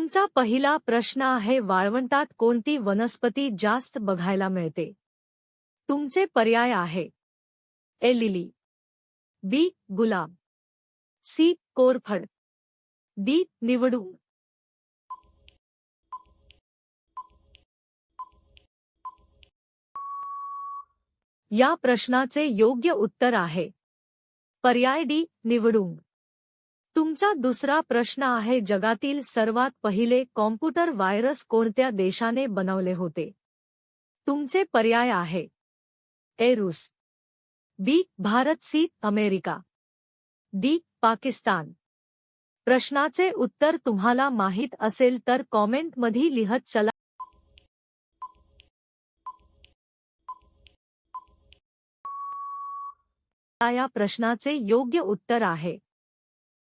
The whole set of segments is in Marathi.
तुमचा पहिला प्रश्न आहे, वाळवंटात कोणती वनस्पती जास्त बघायला मिळते? तुमचे पर्याय आहे: ए लिली, बी गुलाब, सी कोरफड, डी निवडून. या प्रश्नाचे योग्य उत्तर आहे पर्याय डी निवडून. तुमचा दुसरा प्रश्न आहे, जगातील सर्वात पहिले कॉम्प्युटर व्हायरस कोणत्या देशाने बनवले होते? तुमचे पर्याय आहे: ए रूस, B Bharat, C America, D Pakistan. प्रश्नाचे उत्तर तुम्हाला माहित असेल तर कॉमेंटमध्ये लिहत चला. या प्रश्नाचे योग्य उत्तर आहे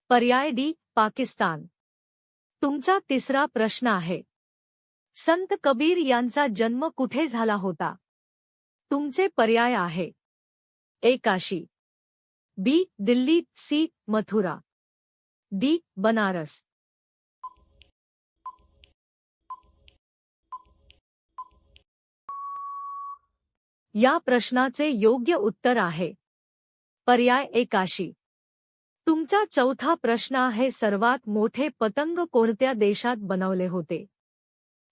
पर्याय डी पाकिस्तान. तुमचा तिसरा प्रश्न आहे, संत कबीर यांचा जन्म कुठे झाला होता? तुमचे पर्याय आहे: ए काशी, बी दिल्ली, सी मथुरा, डी बनारस. या प्रश्नाचे योग्य उत्तर आहे पर्याय ए काशी. तुमचा चौथा प्रश्न आहे, सर्वात मोठे पतंग कोणत्या देशात बनवले होते?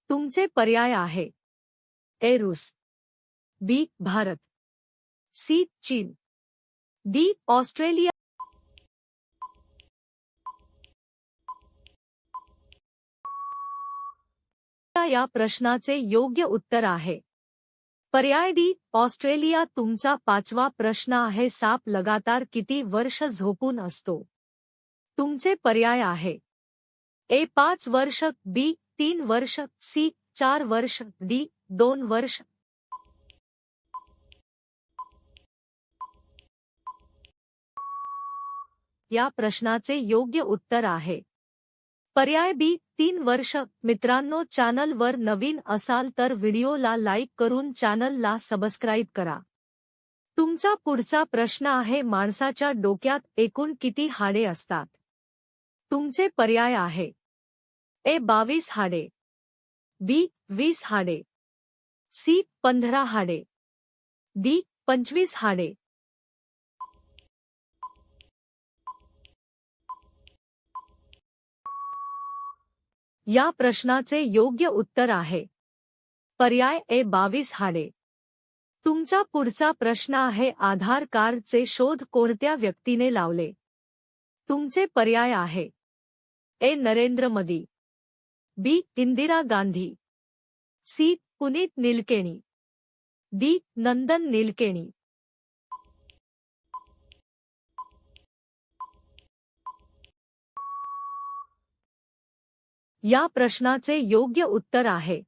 तुमचे पर्याय आहे: ए रूस, बी भारत, सी चीन, डी ऑस्ट्रेलिया. या प्रश्नाचे योग्य उत्तर आहे पर्याय डी ऑस्ट्रेलिया. तुमचा पाचवा प्रश्न आहे, साप लगातार किती वर्ष झोपून असतो? तुमचे पर्याय आहे: ए 5 वर्ष, बी 3 वर्ष, सी 4 वर्ष, डी 2 वर्ष. या प्रश्नाचे योग्य उत्तर आहे पर्याय बी 3 वर्ष. मित्रांनो, चॅनलवर नवीन असाल तर व्हिडिओला लाईक करून चॅनलला सबस्क्राईब करा. तुमचा पुढचा प्रश्न आहे, माणसाच्या डोक्यात एकूण किती हाडे असतात? तुमचे पर्याय आहे: ए 22 हाडे, बी 20 हाडे, सी 15 हाडे, डी 25 हाडे. या प्रश्नाचे योग्य उत्तर आहे पर्याय ए 22 हाडे. तुमचा पुढचा प्रश्न आहे, आधार कार्डचे शोध कोणत्या व्यक्तीने लावले? तुमचे पर्याय आहे: ए नरेंद्र मोदी, बी इंदिरा गांधी, सी पुनीत नीलकेणी, डी नंदन नीलकेणी. या प्रश्नाचे योग्य उत्तर आहे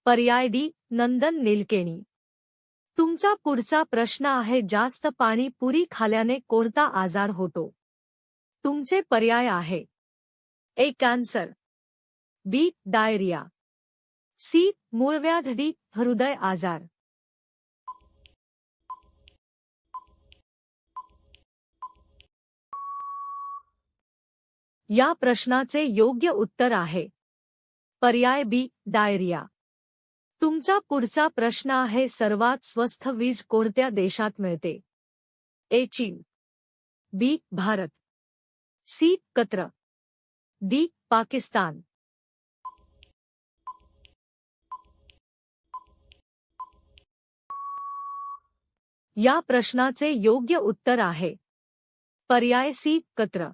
पर्याय डी नंदन नीलकेणी. तुमचा पुढचा प्रश्न आहे, जास्त पाणी पुरी खाल्याने कोणता आजार होतो? तुमचे पर्याय आहे: ए कॅन्सर, बी डायरिया, सी मूळव्याध, डी हृदय आजार. या प्रश्नाचे योग्य उत्तर आहे पर्याय बी डायरिया. तुमचा पुढचा प्रश्न आहे, सर्वात स्वस्त वीज कोणत्या देशात मिळते? ए चीन, बी भारत, सी कतर, डी पाकिस्तान. या प्रश्नाचे योग्य उत्तर आहे पर्याय सी कतर.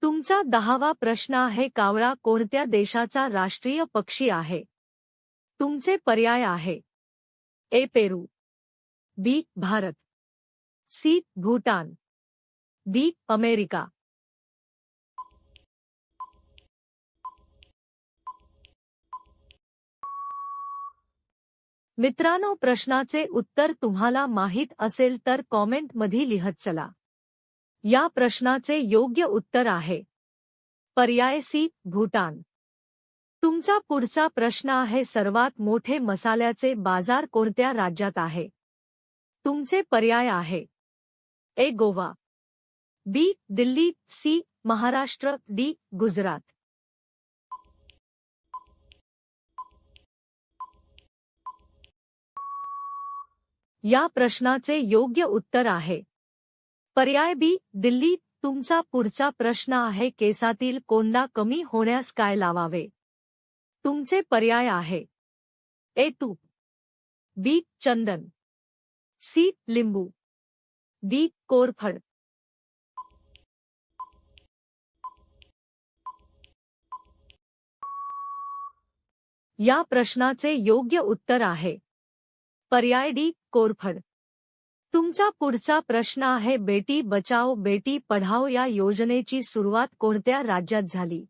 तुमचा 10वा प्रश्न आहे, कावळा कोणत्या देशाचा राष्ट्रीय पक्षी आहे? तुमचे पर्याय आहे: A Peru, B Bharat, C Bhutan, D America. मित्रांनो, प्रश्नाचे उत्तर तुम्हाला माहित असेल तर कॉमेंटमध्ये लिहत चला. या प्रश्नाचे योग्य उत्तर आहे पर्याय सी भूटान. तुमचा पुढचा प्रश्न आहे, सर्वात मोठे मसाल्याचे बाजार कोणत्या राज्यात आहे? तुमचे पर्याय आहे: ए गोवा, बी दिल्ली, सी महाराष्ट्र, डी गुजरात. या प्रश्नाचे योग्य उत्तर आहे पर्याय बी दिल्ली. तुमचा पुढचा प्रश्न आहे केसातील कोंडा कमी होण्यास काय लावावे. तुमचे पर्याय आहे ए तूप, बी चंदन, सी लिंबू, डी कोरफड. या प्रश्नाचे योग्य उत्तर आहे पर्याय डी कोरफड. तुमचा पुढचा प्रश्न आहे बेटी बचाओ बेटी पढाओ या योजनेची सुरुवात कोणत्या राज्यात झाली.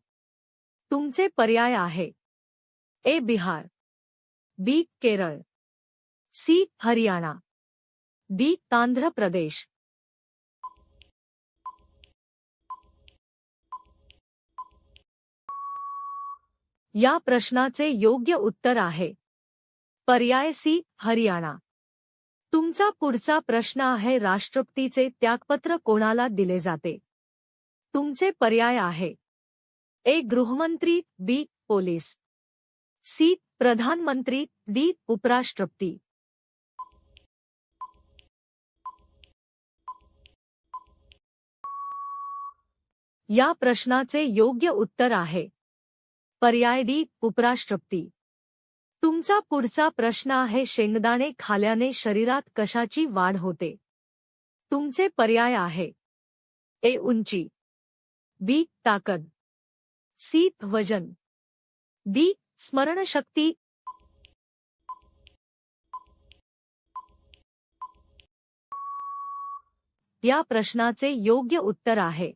तुमचे पर्याय आहे ए बिहार, बी केरळ, सी हरियाणा, डी आंध्र प्रदेश. या प्रश्नाचे योग्य उत्तर आहे पर्याय सी हरियाणा. तुमचा पुढचा प्रश्न आहे राष्ट्रपतीचे त्यागपत्र कोणाला दिले जाते. तुमचे पर्याय आहे ए गृहमंत्री, बी पोलीस, सी प्रधानमंत्री, डी उपराष्ट्रपती. या प्रश्नाचे योग्य उत्तर आहे पर्याय डी उपराष्ट्रपती. तुमचा पुढचा प्रश्न आहे शेंगदाणे खाल्याने शरीरात कशाची वाढ होते. तुमचे पर्याय आहे ए उंची, बी ताकद, सी वजन, डी स्मरणशक्ती. या प्रश्नाचे योग्य उत्तर आहे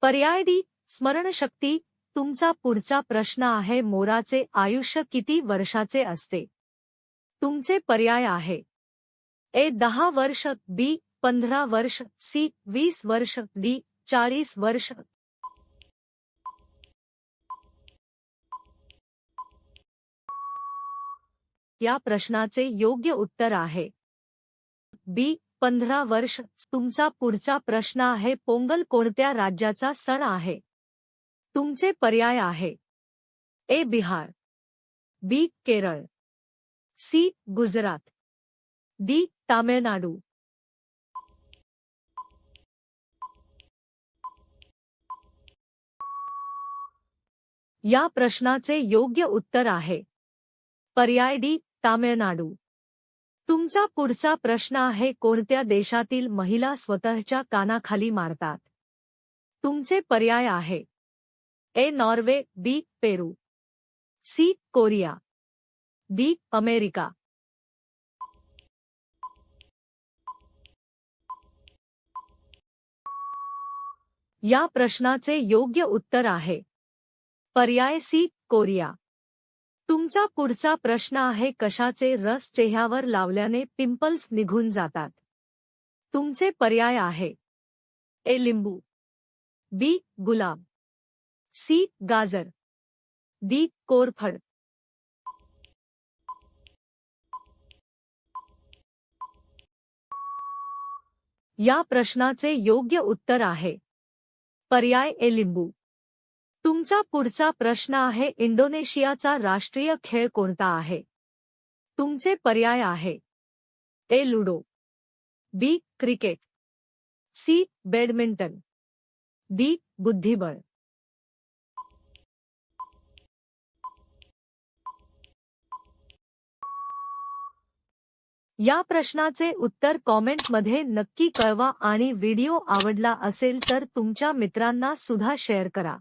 पर्याय डी स्मरणशक्ती. तुमचा पुढचा प्रश्न आहे मोराचे आयुष्य किती वर्षाचे असते. तुमचे पर्याय आहे ए 10 वर्ष, बी 15 वर्ष, सी 20 वर्ष, डी 40 वर्ष. या प्रश्नाचे योग्य उत्तर आहे बी 15 वर्ष. तुमचा पुढचा प्रश्न आहे पोंगल कोणत्या राज्याचा सण आहे. तुमचे पर्याय आहे ए बिहार, बी केरळ, सी गुजरात, डी तामिळनाडू. या प्रश्नाचे योग्य उत्तर आहे पर्याय डी तामिळनाडू. तुमचा पुढचा प्रश्न आहे कोणत्या देशातील महिला स्वतःच्या कानाखाली मारतात. तुमचे पर्याय आहे A Norway, B Peru, C Korea, D America. या प्रश्नाचे योग्य उत्तर आहे पर्याय सी कोरिया. तुमचा पुढचा प्रश्न आहे कशाचे रस चेहऱ्यावर लावल्याने पिंपल्स निघून जातात. तुमचे पर्याय आहे ए लिंबू, बी गुलाब, सी गाजर, डी कोरफड. या प्रश्नाचे योग्य उत्तर आहे पर्याय ए लिंबू. तुमचा पुढचा प्रश्न आहे इंडोनेशियाचा राष्ट्रीय खेळ कोणता आहे. तुमचे पर्याय आहे ए लुडो, बी क्रिकेट, सी बॅडमिंटन, डी बुद्धिबळ. या प्रश्नाचे उत्तर कॉमेंटमध्ये नक्की कळवा आणि व्हिडिओ आवडला असेल तर तुमच्या मित्रांना सुद्धा शेअर करा.